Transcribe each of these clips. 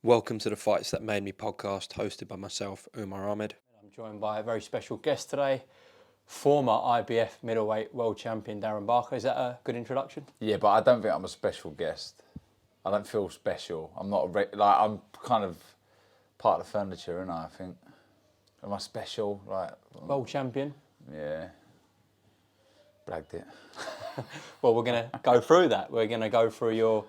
Welcome to the Fights That Made Me podcast, hosted by myself, Umar. I'm joined by a very special guest today, former IBF middleweight world champion Darren Barker. Is that a good introduction? Yeah, but I don't think I'm a special guest. I don't feel special. I'm not I'm kind of part of the furniture, and I think. Am I special? World champion. Yeah. Blagged it. Well, we're going to go through that. We're going to go through your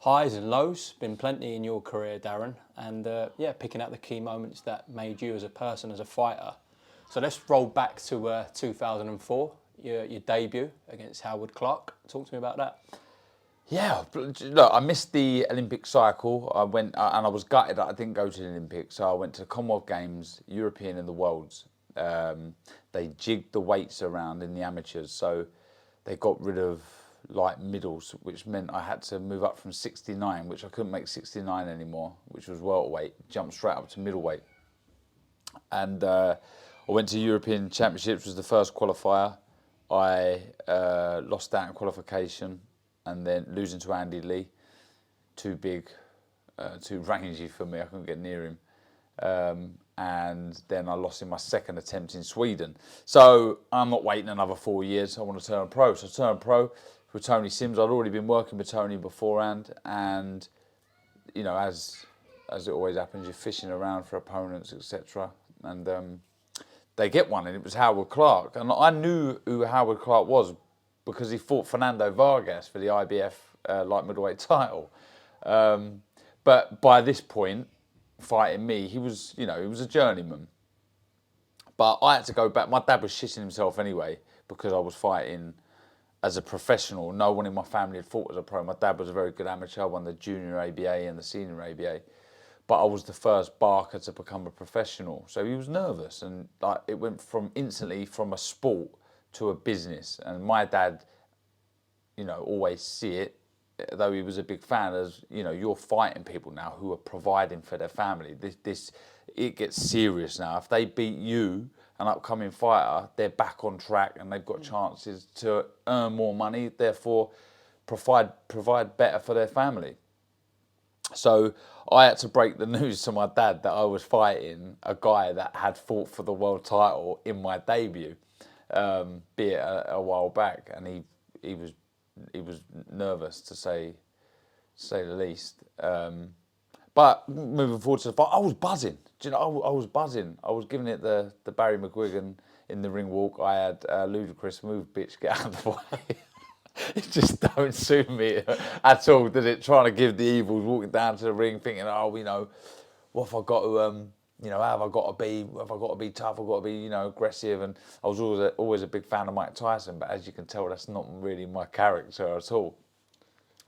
highs and lows. Been plenty in your career, Darren, and picking out the key moments that made you as a person, as a fighter. So let's roll back to 2004, your debut against Howard Clark. Talk to me about that. Yeah, look, I missed the Olympic cycle. I went and I was gutted that I didn't go to the Olympics. So I went to the Commonwealth Games, European and the Worlds. They jigged the weights around in the amateurs, so they got rid of light middles, which meant I had to move up from 69, which I couldn't make 69 anymore, which was welterweight, jump straight up to middleweight. And I went to European Championships, was the first qualifier. I lost out in qualification, and then losing to Andy Lee, too big, too rangy for me, I couldn't get near him. And then I lost in my second attempt in Sweden. So I'm not waiting another 4 years, I want to turn pro. So I turned pro with Tony Sims. I'd already been working with Tony beforehand, and you know, as it always happens, you're fishing around for opponents, etc. And they get one, and it was Howard Clark. And I knew who Howard Clark was because he fought Fernando Vargas for the IBF light middleweight title. But by this point, fighting me, he was a journeyman. But I had to go back. My dad was shitting himself anyway because I was fighting as a professional. No one in my family had fought as a pro. My dad was a very good amateur. I won the junior ABA and the senior ABA. But I was the first Barker to become a professional. So he was nervous, and it went instantly from a sport to a business. And my dad, always see it, though he was a big fan, as you're fighting people now who are providing for their family. It gets serious now. If they beat you, an upcoming fighter, they're back on track and they've got chances to earn more money, therefore provide better for their family. So I had to break the news to my dad that I was fighting a guy that had fought for the world title in my debut, be it a while back, and he was nervous, to say the least. But moving forward to the fight, I was buzzing. Do you know, I was buzzing. I was giving it the Barry McGuigan in the ring walk. I had ludicrous move, bitch, get out of the way. It just don't suit me at all, did it? Trying to give the evils, walking down to the ring, thinking, what have I got to, how have I got to be? Have I got to be tough? I've got to be, aggressive. And I was always a big fan of Mike Tyson, but as you can tell, that's not really my character at all.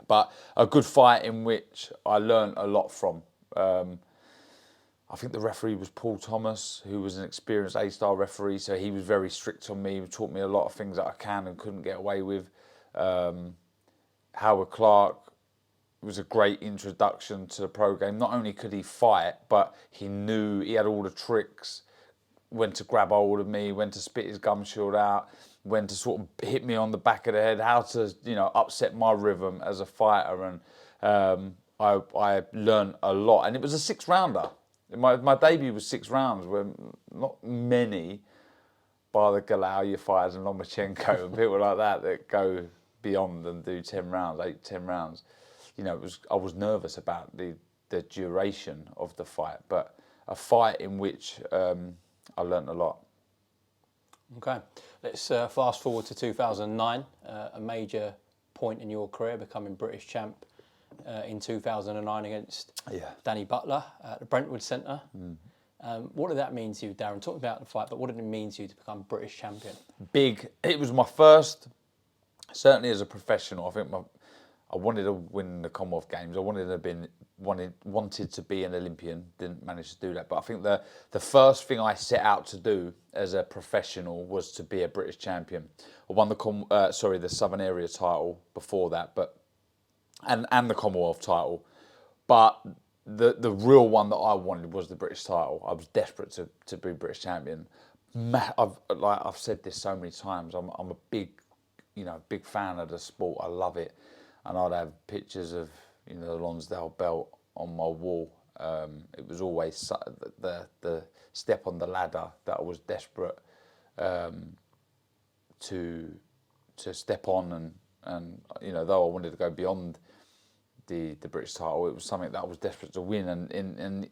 But a good fight in which I learned a lot from. I think the referee was Paul Thomas, who was an experienced A-star referee, so he was very strict on me. He taught me a lot of things that I can and couldn't get away with. Howard Clark was a great introduction to the pro game. Not only could he fight, but he had all the tricks, when to grab hold of me, when to spit his gum shield out, when to sort of hit me on the back of the head, how to upset my rhythm as a fighter. And I learned a lot, and it was a 6-rounder. My debut was 6 rounds, where not many, bar the Galauya fighters and Lomachenko and people like that go beyond and do 10 rounds, 8-10 rounds. I was nervous about the duration of the fight, but a fight in which I learnt a lot. Okay, let's fast forward to 2009, a major point in your career, becoming British champ in 2009 against Danny Butler at the Brentwood Centre. What did that mean to you, Darren? Talk about the fight, but what did it mean to you to become British champion? Big. It was my first, certainly as a professional. I think I wanted to win the Commonwealth Games. I wanted to be an Olympian. Didn't manage to do that. But I think the first thing I set out to do as a professional was to be a British champion. I won the Southern Area title before that, and the Commonwealth title. But the real one that I wanted was the British title. I was desperate to be British champion. I've said this so many times. I'm a big fan of the sport. I love it, and I'd have pictures of the Lonsdale belt on my wall It was always the step on the ladder that I was desperate to step on, and though I wanted to go beyond the British title, it was something that I was desperate to win, and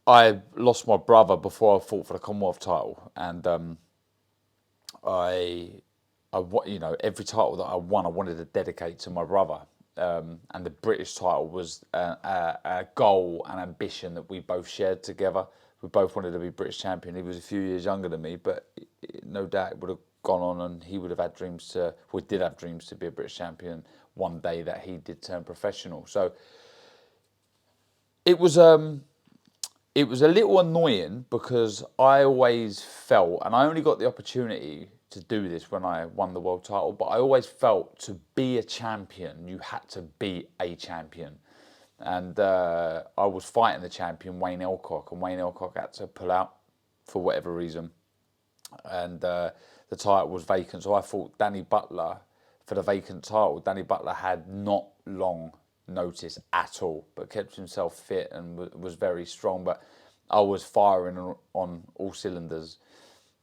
I lost my brother before I fought for the Commonwealth title, and every title that I won, I wanted to dedicate to my brother. And the British title was a goal and ambition that we both shared together. We both wanted to be British champion. He was a few years younger than me, but no doubt it would have gone on, and he would have had did have dreams to be a British champion one day that he did turn professional. So it was a little annoying because I always felt, and I only got the opportunity to do this when I won the world title, but I always felt to be a champion, you had to be a champion. And I was fighting the champion, Wayne Elcock, and Wayne Elcock had to pull out for whatever reason. And the title was vacant, so I fought Danny Butler for the vacant title. Danny Butler had not long notice at all, but kept himself fit and was very strong. But I was firing on all cylinders.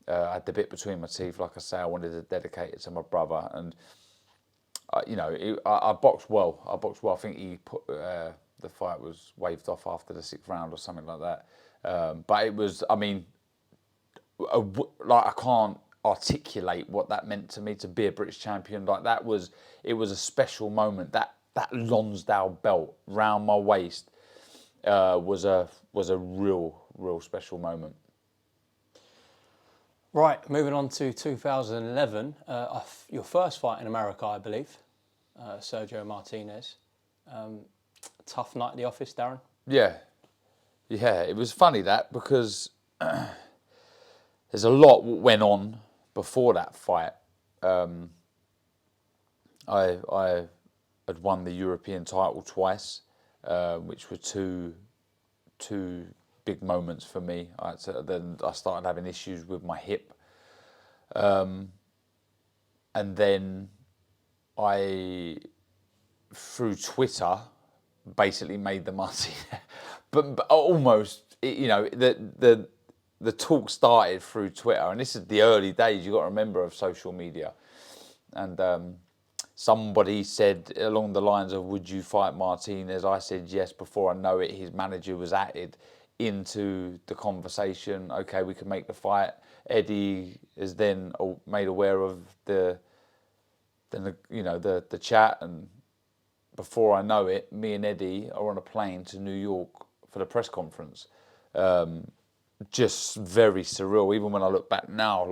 I had the bit between my teeth, like I say. I wanted to dedicate it to my brother, and I boxed well. I think he put the fight was waved off after the 6th round or something like that. But it was, I can't articulate what that meant to me to be a British champion. It was a special moment. That Lonsdale belt round my waist was a real special moment. Right, moving on to 2011, your first fight in America, I believe, Sergio Martinez. Tough night at the office, Darren? Yeah, it was funny that because there's a lot went on before that fight. I had won the European title twice, which were two big moments for me. Then I started having issues with my hip, and then I, through Twitter, basically made the Martinez, but almost, the talk started through Twitter, and this is the early days. You got to remember of social media, and somebody said along the lines of, "Would you fight Martinez?" I said yes. Before I know it, his manager was added into the conversation. Okay, we can make the fight. Eddie is then made aware of the chat, and before I know it, me and Eddie are on a plane to New York for the press conference. Just very surreal. Even when I look back now,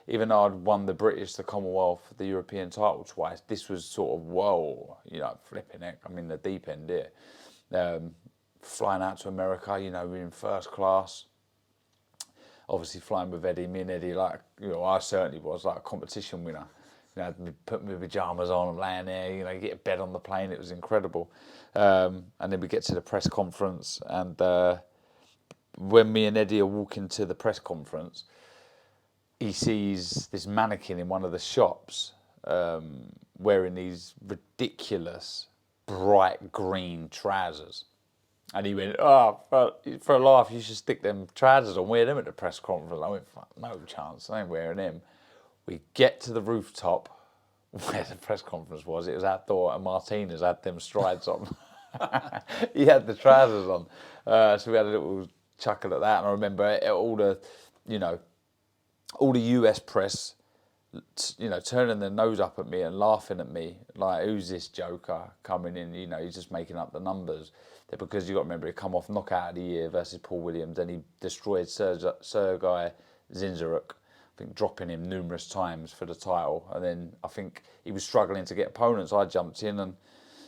even though I'd won the British, the Commonwealth, the European title twice, this was sort of, whoa, flipping it. I'm in the deep end here. Flying out to America, we're in first class. Obviously flying with Eddie, me and Eddie, I certainly was like a competition winner. Put my pajamas on, I'm laying there, get a bed on the plane. It was incredible. And then we get to the press conference, and when me and Eddie are walking to the press conference, he sees this mannequin in one of the shops wearing these ridiculous bright green trousers. And he went, for a laugh, you should stick them trousers on, wear them at the press conference. I went, no chance, I ain't wearing them. We get to the rooftop where the press conference was. It was outdoor, and Martinez had them strides on. He had the trousers on. So we had a little chuckle at that. And I remember all the US press, turning their nose up at me and laughing at me, like, who's this joker coming in? He's just making up the numbers. Because you got to remember, he come off knockout of the year versus Paul Williams, and he destroyed Sergei Zinzaruk, I think, dropping him numerous times for the title. And then I think he was struggling to get opponents. I jumped in, and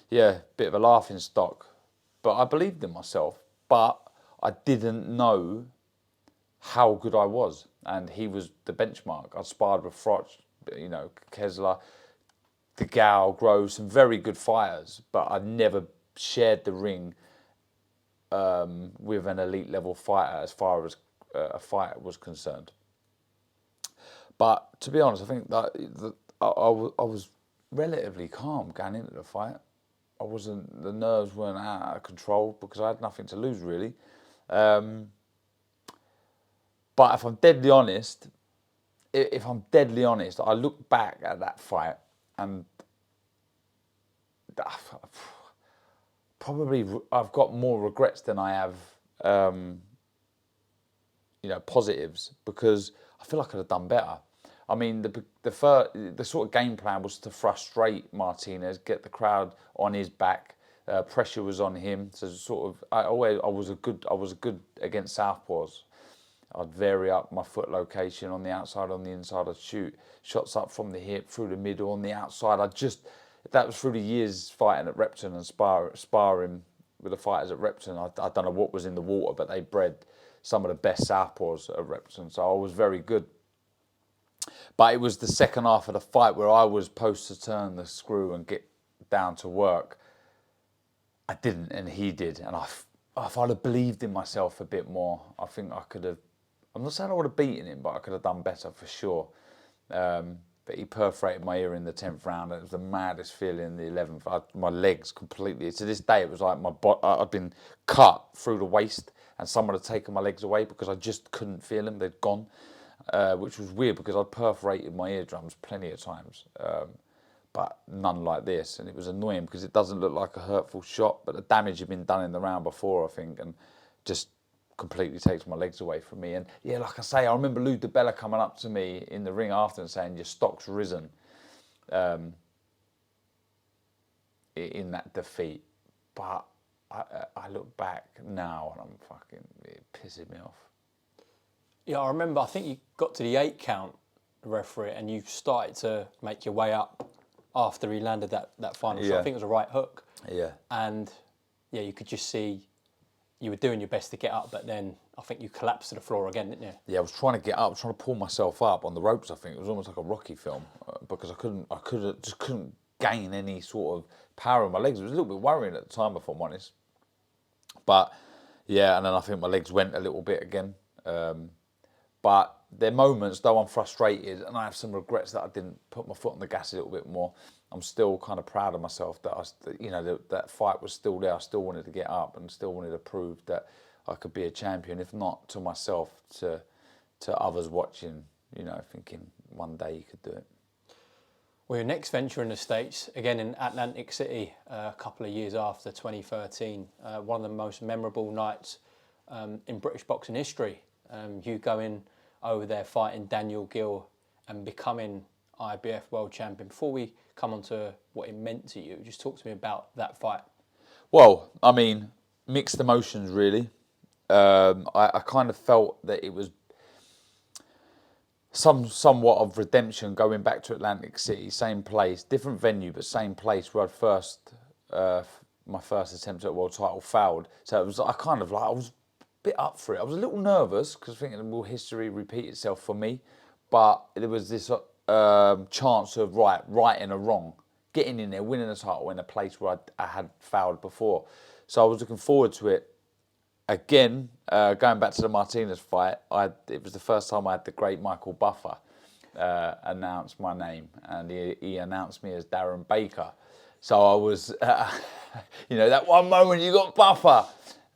bit of a laughing stock. But I believed in myself. But I didn't know how good I was, and he was the benchmark. I sparred with Froch, Kessler, DeGao, Groves, some very good fighters, but I'd never shared the ring with an elite level fighter as far as a fight was concerned. But to be honest, I think that I was relatively calm going into the fight. the nerves weren't out of control because I had nothing to lose really. But if I'm deadly honest, I look back at that fight and probably I've got more regrets than I have, positives, because I feel like I could have done better. I mean, the sort of game plan was to frustrate Martinez, get the crowd on his back. Pressure was on him, so sort of I was good against southpaws. I'd vary up my foot location on the outside, on the inside. I'd shoot shots up from the hip, through the middle, on the outside. That was through the years fighting at Repton and sparring with the fighters at Repton. I don't know what was in the water, but they bred some of the best southpaws at Repton, so I was very good. But it was the second half of the fight where I was supposed to turn the screw and get down to work. I didn't, and he did. And if I'd have believed in myself a bit more, I think I could have. I'm not saying I would have beaten him, but I could have done better for sure. But he perforated my ear in the 10th round. It was the maddest feeling in the 11th. My legs completely. To this day, it was like I'd been cut through the waist, and someone had taken my legs away because I just couldn't feel them. They'd gone, which was weird because I'd perforated my eardrums plenty of times. But none like this, and it was annoying because it doesn't look like a hurtful shot, but the damage had been done in the round before, I think, and just completely takes my legs away from me. And yeah, like I say, I remember Lou DiBella coming up to me in the ring after and saying, "Your stock's risen," in that defeat. But I look back now and it pisses me off. Yeah, I remember. I think you got to the 8 count, referee, and you started to make your way up after he landed that final shot. I think it was a right hook. Yeah. And yeah, you could just see you were doing your best to get up, but then I think you collapsed to the floor again, didn't you? Yeah, I was trying to get up, trying to pull myself up on the ropes. I think it was almost like a Rocky film because I couldn't gain any sort of power in my legs. It was a little bit worrying at the time, if I'm honest. But yeah, and then I think my legs went a little bit again. But there are moments, though I'm frustrated and I have some regrets that I didn't put my foot on the gas a little bit more. I'm still kind of proud of myself that that fight was still there. I still wanted to get up and still wanted to prove that I could be a champion, if not to myself, to others watching, thinking one day you could do it. Well, your next venture in the States, again in Atlantic City, a couple of years after 2013, one of the most memorable nights in British boxing history. You going over there fighting Daniel Gill and becoming IBF world champion. Before we come on to what it meant to you, just talk to me about that fight. Well, I mean, mixed emotions really. I kind of felt that it was somewhat of redemption going back to Atlantic City, same place, different venue, but same place where my first attempt at a world title failed. So it was I was a bit up for it. I was a little nervous because thinking, will history repeat itself for me? But there was this chance of righting a wrong, getting in there, winning a title in a place where I had fouled before. So I was looking forward to it. Again, going back to the Martinez fight, it was the first time I had the great Michael Buffer announce my name, and he announced me as Darren Barker. So I was, that one moment you got Buffer,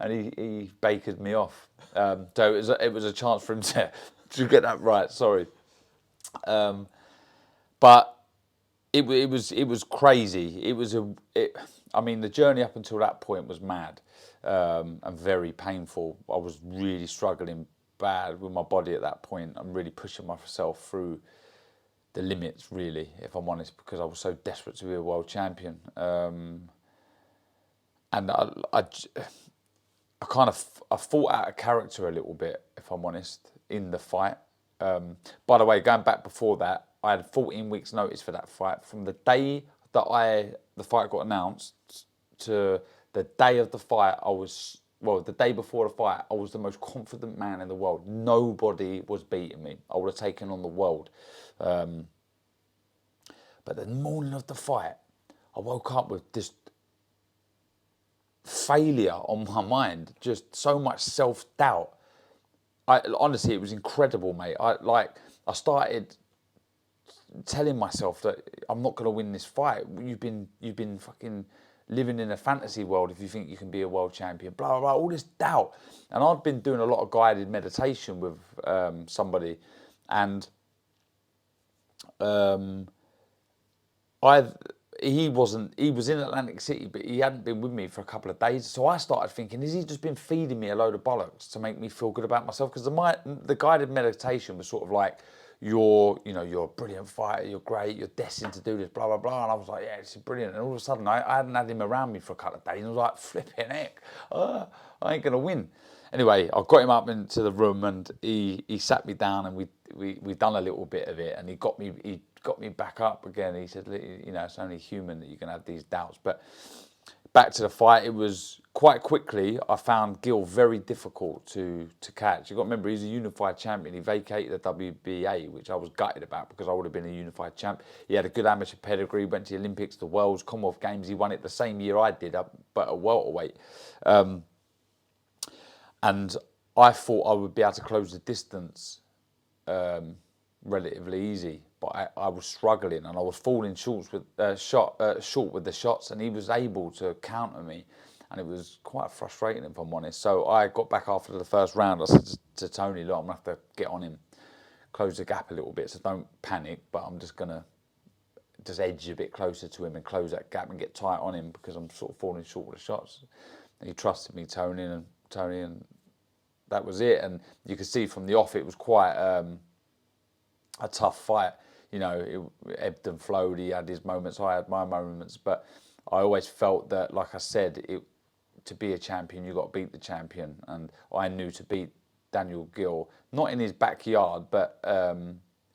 and he bakered me off. So it was a chance for him to get that right. Sorry, but it was crazy. The journey up until that point was mad. And very painful. I was really struggling bad with my body at that point. I'm really pushing myself through the limits, really, if I'm honest, because I was so desperate to be a world champion. And I fought out of character a little bit, if I'm honest, in the fight. By the way, going back before that, I had 14 weeks notice for that fight. From the day that the fight got announced to the day of the fight, the day before the fight, I was the most confident man in the world. Nobody was beating me. I would have taken on the world. But the morning of the fight, I woke up with this failure on my mind, just so much self-doubt. Honestly, it was incredible, mate. I started telling myself that I'm not going to win this fight. You've been fucking living in a fantasy world if you think you can be a world champion, blah, blah, blah, all this doubt. And I'd been doing a lot of guided meditation with somebody, and he was in Atlantic City, but he hadn't been with me for a couple of days. So I started thinking, has he just been feeding me a load of bollocks to make me feel good about myself? Because the guided meditation was sort of like, you're a brilliant fighter, you're great, you're destined to do this, blah, blah, blah. And I was like, yeah, this is brilliant. And all of a sudden, I hadn't had him around me for a couple of days. And I was like, flipping heck, I ain't going to win. Anyway, I got him up into the room, and he sat me down, and we done a little bit of it, and he got me back up again. He said, it's only human that you can have these doubts. But back to the fight, it was quite quickly, I found Gil very difficult to catch. You've got to remember, he's a unified champion. He vacated the WBA, which I was gutted about because I would have been a unified champ. He had a good amateur pedigree, went to the Olympics, the Worlds, Commonwealth Games. He won it the same year I did, but at welterweight. And I thought I would be able to close the distance relatively easy, but I was struggling, and I was falling short with the shots, and he was able to counter me, and it was quite frustrating, if I'm honest. So I got back after the first round. I said to Tony, look, I'm going to have to get on him, close the gap a little bit, so don't panic, but I'm just going to edge a bit closer to him and close that gap and get tight on him because I'm sort of falling short with the shots. And he trusted me, Tony, and that was it. And you could see from the off, it was quite a tough fight. It ebbed and flowed. He had his moments, I had my moments, but I always felt that, like I said, to be a champion, you got to beat the champion. And I knew to beat Daniel Gill, not in his backyard, but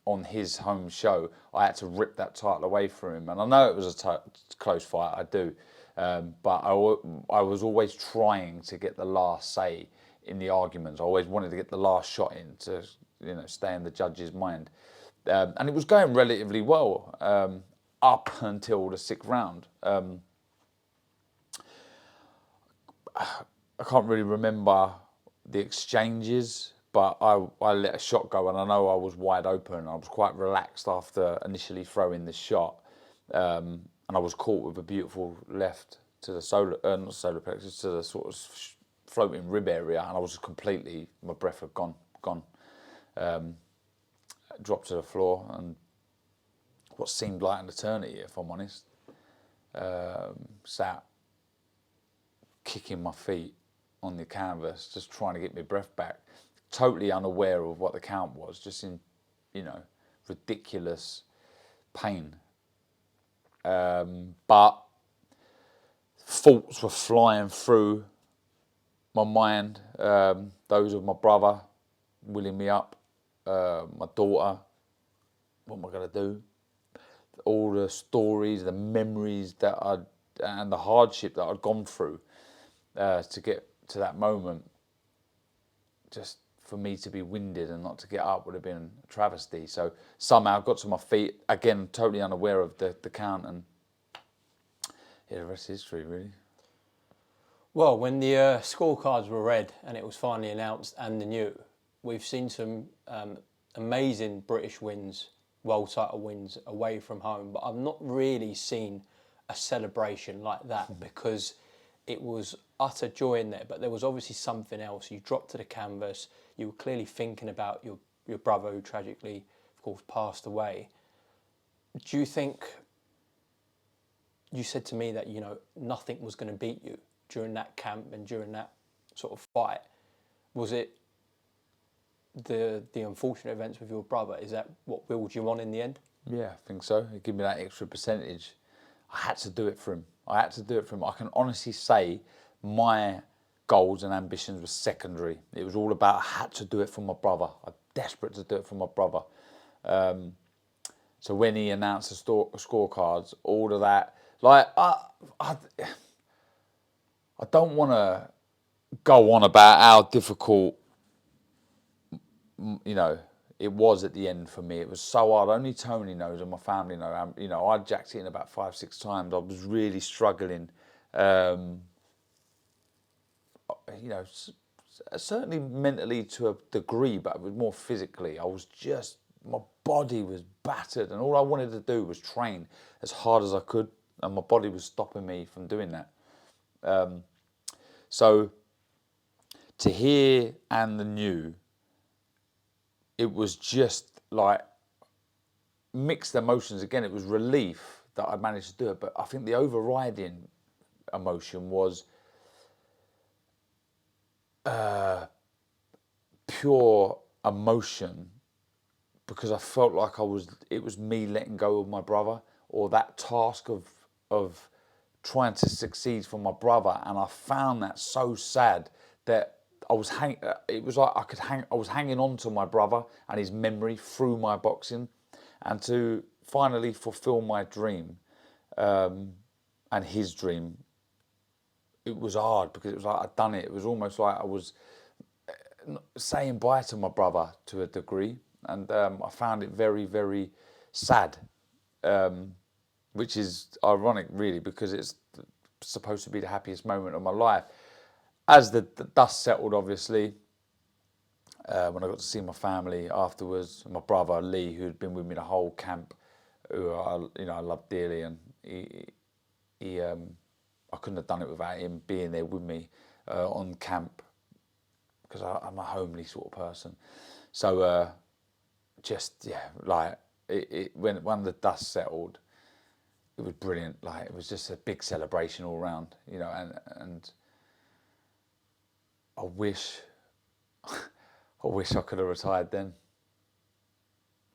on his home show, I had to rip that title away from him. And I know it was a close fight, I do. But I was always trying to get the last say in the arguments. I always wanted to get the last shot in to, stay in the judge's mind. And it was going relatively well up until the 6th round. I can't really remember the exchanges, but I let a shot go, and I know I was wide open. I was quite relaxed after initially throwing the shot. And I was caught with a beautiful left to the not solar plexus, to the sort of floating rib area, and I was completely, my breath had gone. Dropped to the floor, and what seemed like an eternity, if I'm honest, sat kicking my feet on the canvas, just trying to get my breath back, totally unaware of what the count was, just in, ridiculous pain. But thoughts were flying through my mind, those of my brother willing me up, my daughter, what am I going to do? All the stories, the memories and the hardship that I'd gone through to get to that moment. Just for me to be winded and not to get up would have been a travesty. So somehow I got to my feet, again, totally unaware of the count, and the rest is history, really. Well, when the scorecards were read and it was finally announced and the new, we've seen some amazing British wins, world title wins away from home, but I've not really seen a celebration like that because it was utter joy in there, but there was obviously something else. You dropped to the canvas, you were clearly thinking about your brother who tragically, of course, passed away. Do you think, you said to me that, nothing was going to beat you during that camp and during that sort of fight. Was it the unfortunate events with your brother? Is that what willed you on in the end? Yeah, I think so. It gave me that extra percentage. I had to do it for him. I can honestly say my goals and ambitions were secondary. It was all about, I had to do it for my brother. I'm desperate to do it for my brother. So when he announced the scorecards, all of that, like, I don't want to go on about how difficult, it was at the end for me. It was so hard. Only Tony knows and my family know. I jacked it in about 5-6 times. I was really struggling. Certainly mentally to a degree, but it was more physically. My body was battered, and all I wanted to do was train as hard as I could and my body was stopping me from doing that. So to hear and the new, it was just like mixed emotions again. It was relief that I managed to do it, but I think the overriding emotion was pure emotion, because I felt like it was me letting go of my brother, or that task of trying to succeed for my brother, and I found that so sad that I was it was like I was hanging on to my brother and his memory through my boxing, and to finally fulfill my dream, and his dream. It was hard because it was like I'd done it. It was almost like I was saying bye to my brother to a degree, and I found it very, very sad, which is ironic, really, because it's supposed to be the happiest moment of my life. As the dust settled, obviously, when I got to see my family afterwards, my brother Lee, who had been with me the whole camp, who I love dearly, and he I couldn't have done it without him being there with me on camp, because I'm a homely sort of person. So when the dust settled, it was brilliant. Like, it was just a big celebration all around, and I wish I could have retired then.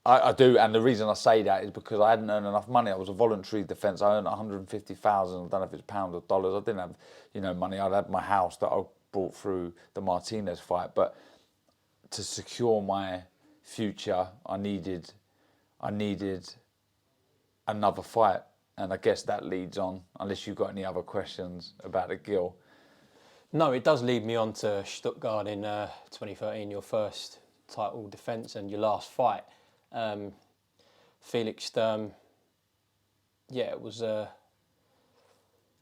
I do, and the reason I say that is because I hadn't earned enough money. I was a voluntary defence. I earned 150,000. I don't know if it's pounds or dollars. I didn't have, money. I'd had my house that I brought through the Martinez fight, but to secure my future, I needed another fight, and I guess that leads on. Unless you've got any other questions about the Gil. No, it does lead me on to Stuttgart in 2013, your first title defence and your last fight. Felix Sturm, it was.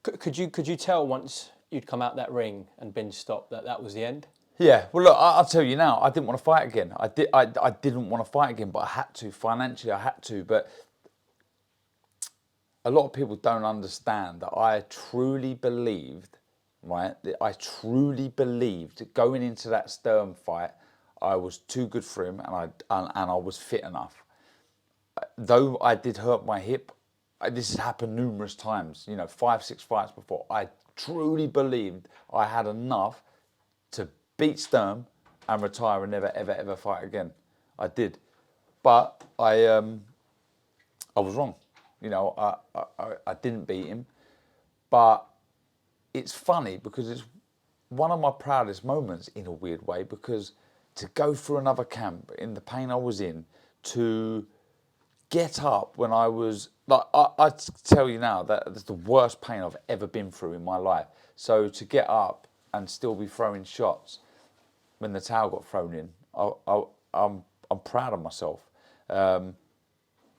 Could you tell once you'd come out that ring and been stopped that was the end? Yeah, well, look, I'll tell you now. I didn't want to fight again. I didn't want to fight again, but I had to. Financially, I had to. But a lot of people don't understand that I truly believed, right? That I truly believed going into that Sturm fight, I was too good for him, and I was fit enough. Though I did hurt my hip, this has happened numerous times. 5, 6 fights before. I truly believed I had enough to beat Sturm and retire and never, ever, ever fight again. I did, but I was wrong. I didn't beat him, but it's funny because it's one of my proudest moments in a weird way, because to go through another camp in the pain I was in, to get up when I was like, I tell you now that it's the worst pain I've ever been through in my life. So to get up and still be throwing shots when the towel got thrown in, I'm proud of myself.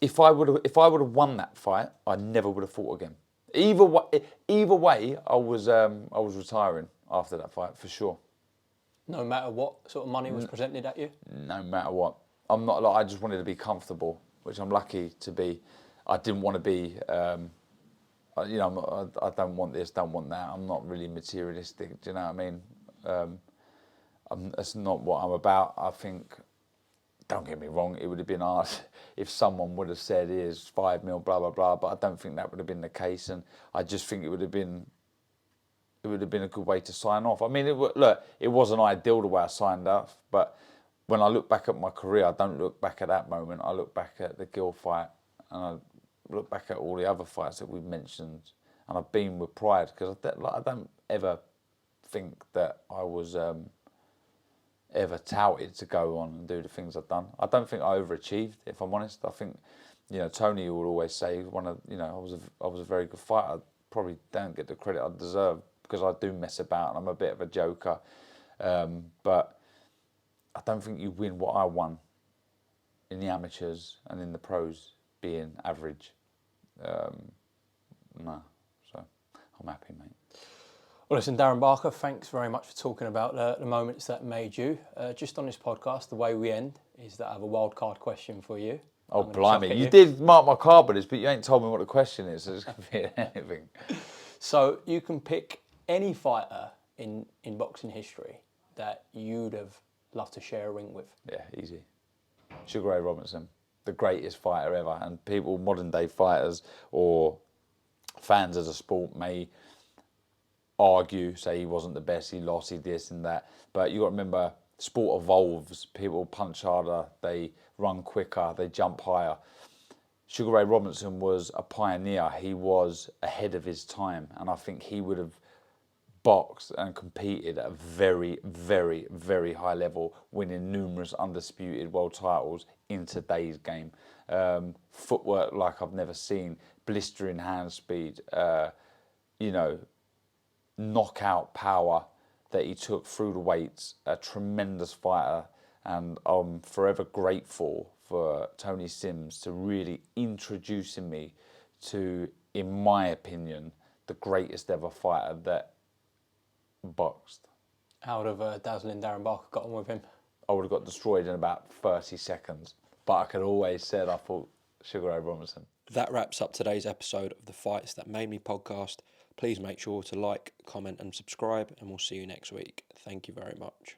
If I would have won that fight, I never would have fought again. Either way, I was retiring after that fight for sure. No matter what sort of money was presented at you? No matter what. I'm not like, I just wanted to be comfortable, which I'm lucky to be. I didn't want to be, I don't want this, don't want that. I'm not really materialistic, do you know what I mean? That's not what I'm about. I think, don't get me wrong, it would have been hard if someone would have said, here's 5 mil, blah, blah, blah, but I don't think that would have been the case, and I just think it would have been a good way to sign off. I mean, it wasn't ideal the way I signed off, but when I look back at my career, I don't look back at that moment. I look back at the Gil fight, and I look back at all the other fights that we've mentioned, and I've been with pride, because I don't ever think that I was ever touted to go on and do the things I've done. I don't think I overachieved, if I'm honest. I think, Tony would always say I was a very good fighter. I probably don't get the credit I deserve, because I do mess about and I'm a bit of a joker. But I don't think you win what I won in the amateurs and in the pros being average. No, so I'm happy, mate. Well, listen, Darren Barker, thanks very much for talking about the moments that made you. Just on this podcast, the way we end is that I have a wildcard question for you. Oh, I'm gonna chuck blimey. at You did mark my card with this, but you ain't told me what the question is, so it's going to be anything. So you can pick any fighter in boxing history that you'd have loved to share a ring with. Yeah, easy. Sugar Ray Robinson, the greatest fighter ever. And people, modern day fighters or fans of the sport may argue, say he wasn't the best, he lost, he this and that. But you got to remember, sport evolves. People punch harder, they run quicker, they jump higher. Sugar Ray Robinson was a pioneer. He was ahead of his time, and I think he would have boxed and competed at a very, very, very high level, winning numerous undisputed world titles in today's game. Footwork like I've never seen, blistering hand speed, knockout power that he took through the weights, a tremendous fighter, and I'm forever grateful for Tony Sims to really introducing me to, in my opinion, the greatest ever fighter that boxed. How would have dazzling Darren Barker got on with him? I would have got destroyed in about 30 seconds, but I could always said I thought Sugar Ray Robinson. That wraps up today's episode of the Fights That Made Me podcast. Please make sure to like, comment and subscribe, and we'll see you next week. Thank you very much.